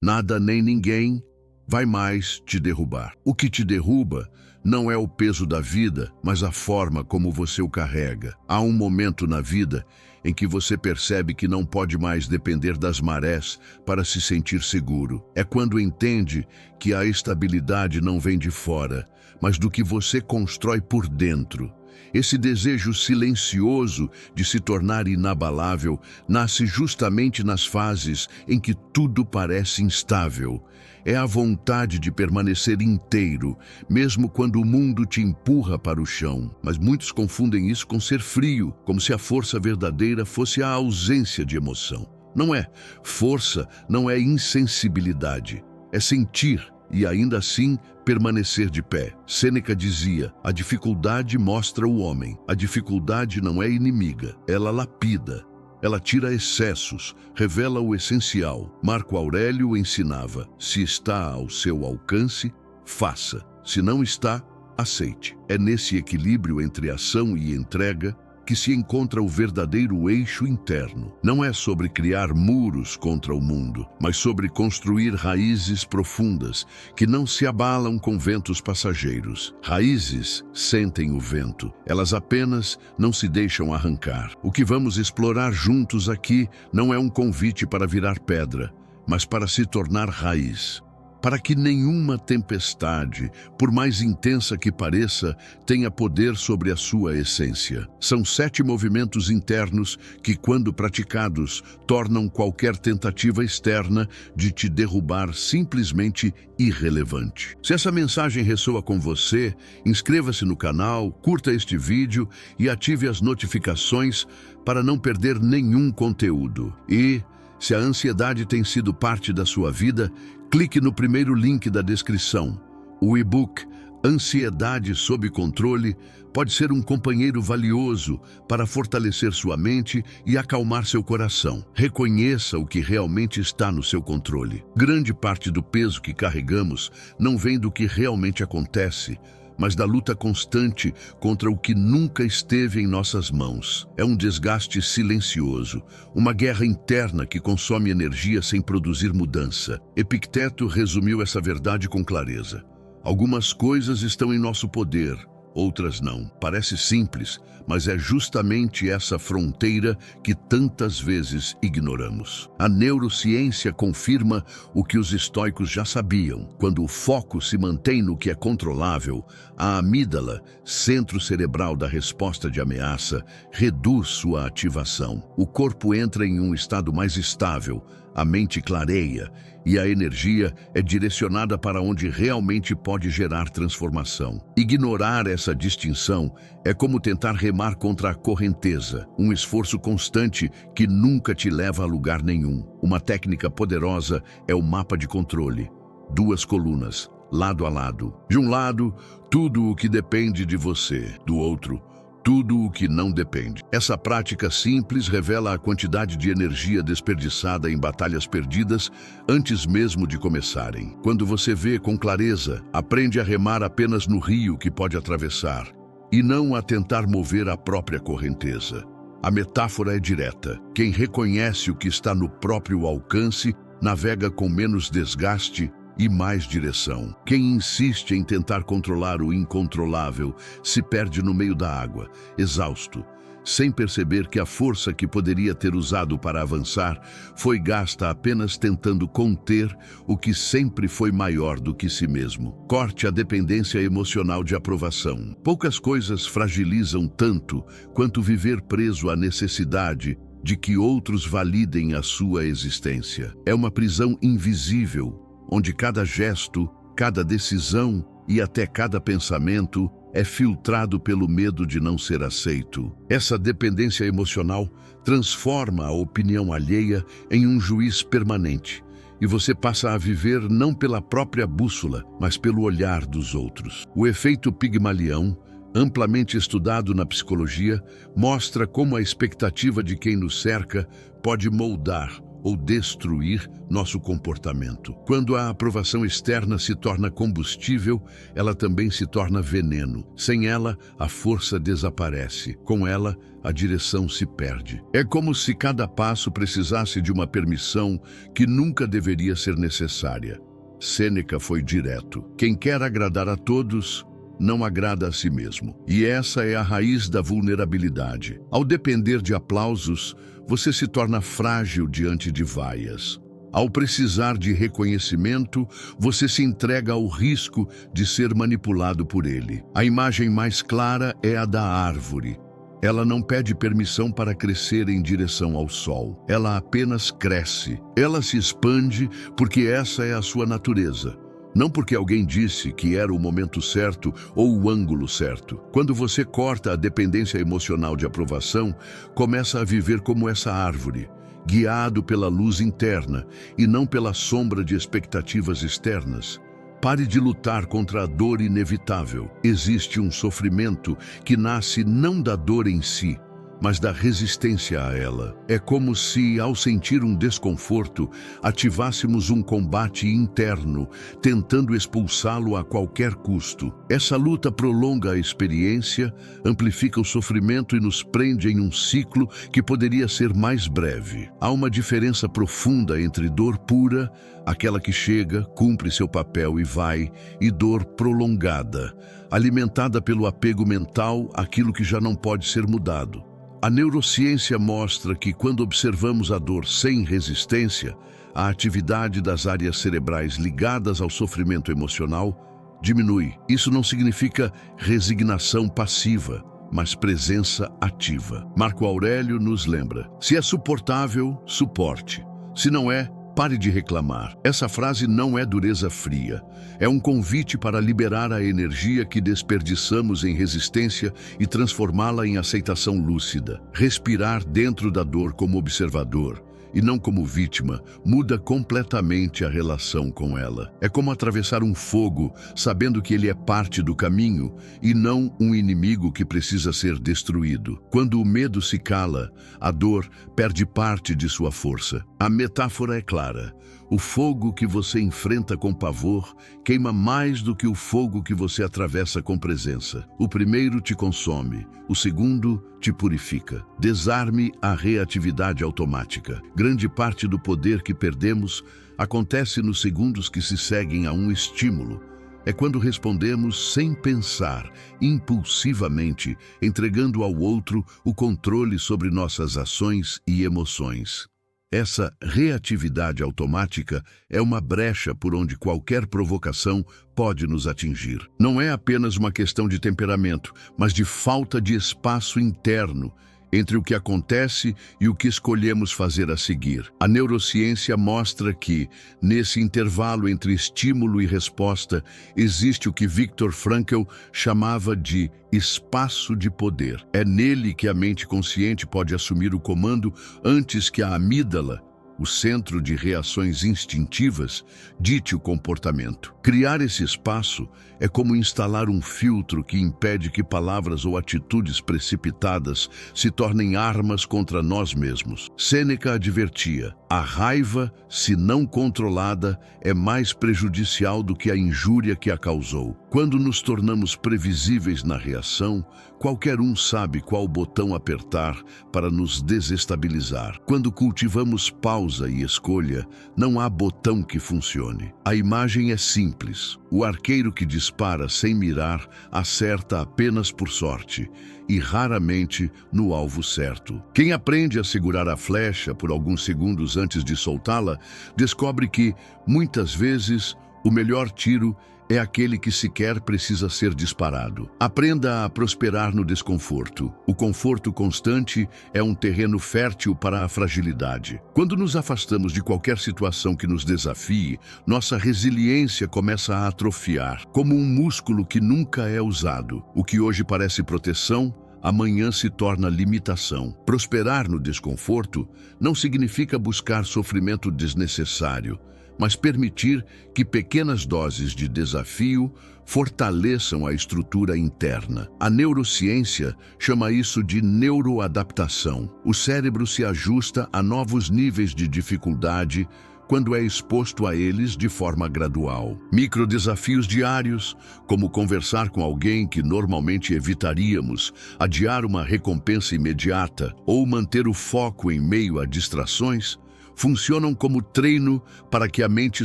Nada nem ninguém vai mais te derrubar. O que te derruba não é o peso da vida, mas a forma como você o carrega. Há um momento na vida em que você percebe que não pode mais depender das marés para se sentir seguro. É quando entende que a estabilidade não vem de fora, mas do que você constrói por dentro. Esse desejo silencioso de se tornar inabalável nasce justamente nas fases em que tudo parece instável. É a vontade de permanecer inteiro, mesmo quando o mundo te empurra para o chão. Mas muitos confundem isso com ser frio, como se a força verdadeira fosse a ausência de emoção. Não é. Força não é insensibilidade. É sentir e, ainda assim, permanecer de pé. Sêneca dizia: a dificuldade mostra o homem. A dificuldade não é inimiga, ela lapida. Ela tira excessos, revela o essencial. Marco Aurélio ensinava: se está ao seu alcance, faça. Se não está, aceite. É nesse equilíbrio entre ação e entrega que se encontra o verdadeiro eixo interno. Não é sobre criar muros contra o mundo, mas sobre construir raízes profundas que não se abalam com ventos passageiros. Raízes sentem o vento, elas apenas não se deixam arrancar. O que vamos explorar juntos aqui não é um convite para virar pedra, mas para se tornar raiz. Para que nenhuma tempestade, por mais intensa que pareça, tenha poder sobre a sua essência. São 7 movimentos internos que, quando praticados, tornam qualquer tentativa externa de te derrubar simplesmente irrelevante. Se essa mensagem ressoa com você, inscreva-se no canal, curta este vídeo e ative as notificações para não perder nenhum conteúdo. E, se a ansiedade tem sido parte da sua vida, clique no primeiro link da descrição. O e-book Ansiedade sob Controle pode ser um companheiro valioso para fortalecer sua mente e acalmar seu coração. Reconheça o que realmente está no seu controle. Grande parte do peso que carregamos não vem do que realmente acontece, mas da luta constante contra o que nunca esteve em nossas mãos. É um desgaste silencioso, uma guerra interna que consome energia sem produzir mudança. Epicteto resumiu essa verdade com clareza. Algumas coisas estão em nosso poder, outras não. Parece simples, mas é justamente essa fronteira que tantas vezes ignoramos. A neurociência confirma o que os estoicos já sabiam. Quando o foco se mantém no que é controlável, a amígdala, centro cerebral da resposta de ameaça, reduz sua ativação. O corpo entra em um estado mais estável, a mente clareia e a energia é direcionada para onde realmente pode gerar transformação. Ignorar essa distinção é como tentar remar contra a correnteza, um esforço constante que nunca te leva a lugar nenhum. Uma técnica poderosa é o mapa de controle. 2 colunas, lado a lado. De um lado, tudo o que depende de você. Do outro, tudo o que não depende. Essa prática simples revela a quantidade de energia desperdiçada em batalhas perdidas antes mesmo de começarem. Quando você vê com clareza, aprende a remar apenas no rio que pode atravessar, e não a tentar mover a própria correnteza. A metáfora é direta. Quem reconhece o que está no próprio alcance, navega com menos desgaste e mais direção. Quem insiste em tentar controlar o incontrolável se perde no meio da água, exausto, sem perceber que a força que poderia ter usado para avançar foi gasta apenas tentando conter o que sempre foi maior do que si mesmo. Corte a dependência emocional de aprovação. Poucas coisas fragilizam tanto quanto viver preso à necessidade de que outros validem a sua existência. É uma prisão invisível, onde cada gesto, cada decisão e até cada pensamento é filtrado pelo medo de não ser aceito. Essa dependência emocional transforma a opinião alheia em um juiz permanente, e você passa a viver não pela própria bússola, mas pelo olhar dos outros. O efeito Pigmalião, amplamente estudado na psicologia, mostra como a expectativa de quem nos cerca pode moldar ou destruir nosso comportamento. Quando a aprovação externa se torna combustível, ela também se torna veneno. Sem ela, a força desaparece. Com ela, a direção se perde. É como se cada passo precisasse de uma permissão que nunca deveria ser necessária. Sêneca foi direto. Quem quer agradar a todos, não agrada a si mesmo. E essa é a raiz da vulnerabilidade. Ao depender de aplausos, você se torna frágil diante de vaias. Ao precisar de reconhecimento, você se entrega ao risco de ser manipulado por ele. A imagem mais clara é a da árvore. Ela não pede permissão para crescer em direção ao sol. Ela apenas cresce. Ela se expande porque essa é a sua natureza. Não porque alguém disse que era o momento certo ou o ângulo certo. Quando você corta a dependência emocional de aprovação, começa a viver como essa árvore, guiado pela luz interna e não pela sombra de expectativas externas. Pare de lutar contra a dor inevitável. Existe um sofrimento que nasce não da dor em si, mas da resistência a ela. É como se, ao sentir um desconforto, ativássemos um combate interno, tentando expulsá-lo a qualquer custo. Essa luta prolonga a experiência, amplifica o sofrimento e nos prende em um ciclo que poderia ser mais breve. Há uma diferença profunda entre dor pura, aquela que chega, cumpre seu papel e vai, e dor prolongada, alimentada pelo apego mental àquilo que já não pode ser mudado. A neurociência mostra que, quando observamos a dor sem resistência, a atividade das áreas cerebrais ligadas ao sofrimento emocional diminui. Isso não significa resignação passiva, mas presença ativa. Marco Aurélio nos lembra: se é suportável, suporte. Se não é, pare de reclamar. Essa frase não é dureza fria. É um convite para liberar a energia que desperdiçamos em resistência e transformá-la em aceitação lúcida. Respirar dentro da dor como observador e não como vítima muda completamente a relação com ela. É como atravessar um fogo, sabendo que ele é parte do caminho e não um inimigo que precisa ser destruído. Quando o medo se cala, a dor perde parte de sua força. A metáfora é clara. O fogo que você enfrenta com pavor queima mais do que o fogo que você atravessa com presença. O primeiro te consome, o segundo te purifica. Desarme a reatividade automática. Grande parte do poder que perdemos acontece nos segundos que se seguem a um estímulo. É quando respondemos sem pensar, impulsivamente, entregando ao outro o controle sobre nossas ações e emoções. Essa reatividade automática é uma brecha por onde qualquer provocação pode nos atingir. Não é apenas uma questão de temperamento, mas de falta de espaço interno entre o que acontece e o que escolhemos fazer a seguir. A neurociência mostra que, nesse intervalo entre estímulo e resposta, existe o que Viktor Frankl chamava de espaço de poder. É nele que a mente consciente pode assumir o comando antes que a amígdala, o centro de reações instintivas, dite o comportamento. Criar esse espaço é como instalar um filtro que impede que palavras ou atitudes precipitadas se tornem armas contra nós mesmos. Sêneca advertia: a raiva, se não controlada, é mais prejudicial do que a injúria que a causou. Quando nos tornamos previsíveis na reação, qualquer um sabe qual botão apertar para nos desestabilizar. Quando cultivamos pausa e escolha, não há botão que funcione. A imagem é simples. O arqueiro que dispara sem mirar acerta apenas por sorte e raramente no alvo certo. Quem aprende a segurar a flecha por alguns segundos antes de soltá-la, descobre que, muitas vezes, o melhor tiro é aquele que sequer precisa ser disparado. Aprenda a prosperar no desconforto. O conforto constante é um terreno fértil para a fragilidade. Quando nos afastamos de qualquer situação que nos desafie, nossa resiliência começa a atrofiar, como um músculo que nunca é usado. O que hoje parece proteção, amanhã se torna limitação. Prosperar no desconforto não significa buscar sofrimento desnecessário, mas permitir que pequenas doses de desafio fortaleçam a estrutura interna. A neurociência chama isso de neuroadaptação. O cérebro se ajusta a novos níveis de dificuldade quando é exposto a eles de forma gradual. Microdesafios diários, como conversar com alguém que normalmente evitaríamos, adiar uma recompensa imediata ou manter o foco em meio a distrações, funcionam como treino para que a mente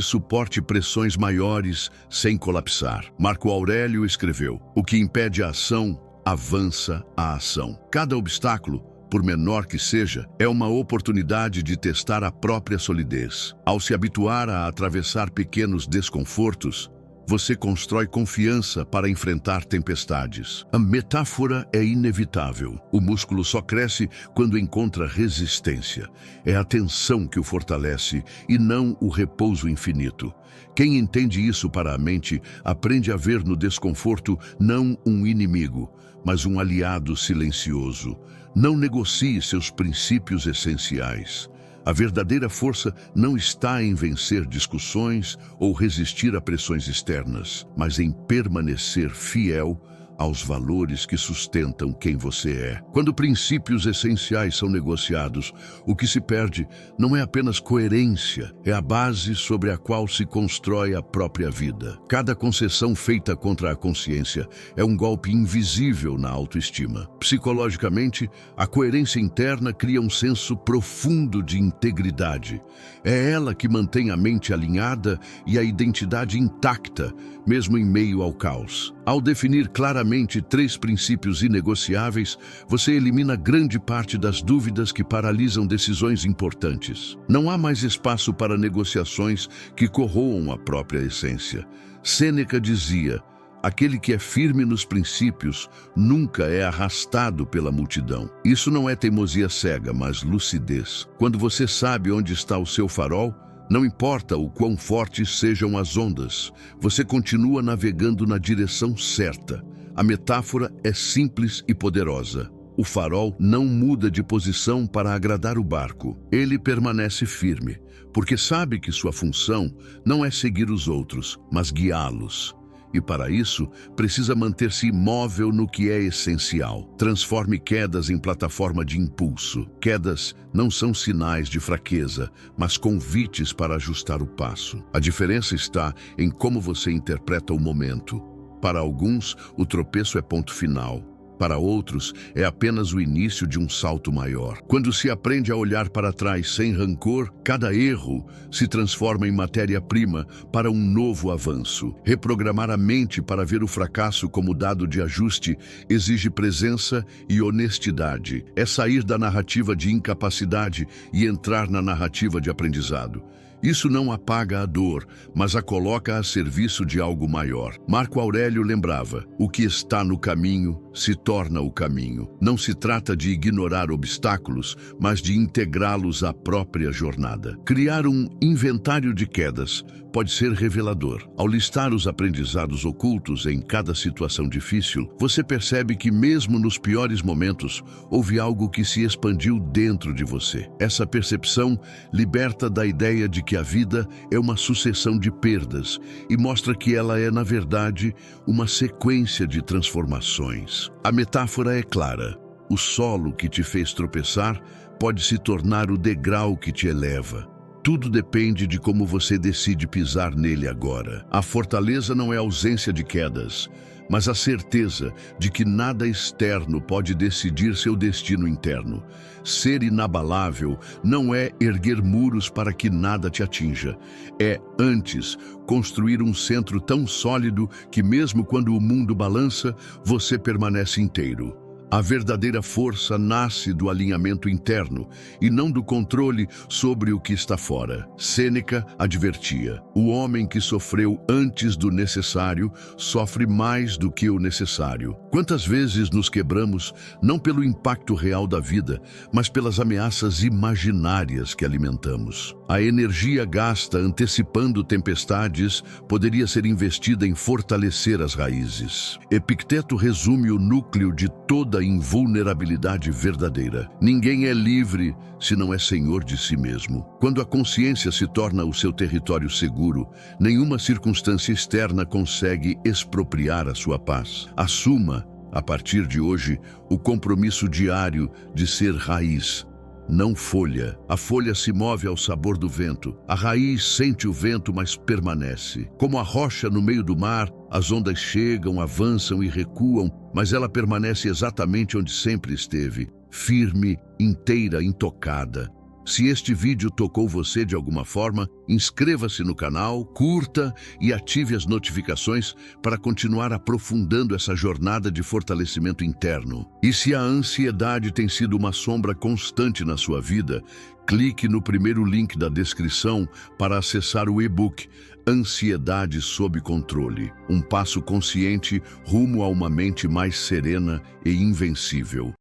suporte pressões maiores sem colapsar. Marco Aurélio escreveu: "O que impede a ação, avança a ação." Cada obstáculo, por menor que seja, é uma oportunidade de testar a própria solidez. Ao se habituar a atravessar pequenos desconfortos, você constrói confiança para enfrentar tempestades. A metáfora é inevitável. O músculo só cresce quando encontra resistência. É a tensão que o fortalece e não o repouso infinito. Quem entende isso para a mente aprende a ver no desconforto não um inimigo, mas um aliado silencioso. Não negocie seus princípios essenciais. A verdadeira força não está em vencer discussões ou resistir a pressões externas, mas em permanecer fiel aos valores que sustentam quem você é. Quando princípios essenciais são negociados, o que se perde não é apenas coerência, é a base sobre a qual se constrói a própria vida. Cada concessão feita contra a consciência é um golpe invisível na autoestima. Psicologicamente, a coerência interna cria um senso profundo de integridade. É ela que mantém a mente alinhada e a identidade intacta, mesmo em meio ao caos. Ao definir claramente 3 princípios inegociáveis, você elimina grande parte das dúvidas que paralisam decisões importantes. Não há mais espaço para negociações que corroam a própria essência. Sêneca dizia: "Aquele que é firme nos princípios nunca é arrastado pela multidão." Isso não é teimosia cega, mas lucidez. Quando você sabe onde está o seu farol, não importa o quão fortes sejam as ondas, você continua navegando na direção certa. A metáfora é simples e poderosa. O farol não muda de posição para agradar o barco. Ele permanece firme, porque sabe que sua função não é seguir os outros, mas guiá-los. E para isso, precisa manter-se imóvel no que é essencial. Transforme quedas em plataforma de impulso. Quedas não são sinais de fraqueza, mas convites para ajustar o passo. A diferença está em como você interpreta o momento. Para alguns, o tropeço é ponto final. Para outros, é apenas o início de um salto maior. Quando se aprende a olhar para trás sem rancor, cada erro se transforma em matéria-prima para um novo avanço. Reprogramar a mente para ver o fracasso como dado de ajuste exige presença e honestidade. É sair da narrativa de incapacidade e entrar na narrativa de aprendizado. Isso não apaga a dor, mas a coloca a serviço de algo maior. Marco Aurélio lembrava: "O que está no caminho se torna o caminho." Não se trata de ignorar obstáculos, mas de integrá-los à própria jornada. Criar um inventário de quedas pode ser revelador. Ao listar os aprendizados ocultos em cada situação difícil, você percebe que mesmo nos piores momentos, houve algo que se expandiu dentro de você. Essa percepção liberta da ideia de que a vida é uma sucessão de perdas e mostra que ela é, na verdade, uma sequência de transformações. A metáfora é clara. O solo que te fez tropeçar pode se tornar o degrau que te eleva. Tudo depende de como você decide pisar nele agora. A fortaleza não é a ausência de quedas, mas a certeza de que nada externo pode decidir seu destino interno. Ser inabalável não é erguer muros para que nada te atinja. É, antes, construir um centro tão sólido que mesmo quando o mundo balança, você permanece inteiro. A verdadeira força nasce do alinhamento interno e não do controle sobre o que está fora. Sêneca advertia: "O homem que sofreu antes do necessário sofre mais do que o necessário." Quantas vezes nos quebramos não pelo impacto real da vida, mas pelas ameaças imaginárias que alimentamos? A energia gasta antecipando tempestades poderia ser investida em fortalecer as raízes. Epicteto resume o núcleo de toda vida em vulnerabilidade verdadeira. Ninguém é livre se não é senhor de si mesmo. Quando a consciência se torna o seu território seguro, nenhuma circunstância externa consegue expropriar a sua paz. Assuma, a partir de hoje, o compromisso diário de ser raiz, não folha. A folha se move ao sabor do vento. A raiz sente o vento, mas permanece. Como a rocha no meio do mar, as ondas chegam, avançam e recuam, mas ela permanece exatamente onde sempre esteve, firme, inteira, intocada. Se este vídeo tocou você de alguma forma, inscreva-se no canal, curta e ative as notificações para continuar aprofundando essa jornada de fortalecimento interno. E se a ansiedade tem sido uma sombra constante na sua vida, clique no primeiro link da descrição para acessar o e-book Ansiedade sob Controle, um passo consciente rumo a uma mente mais serena e invencível.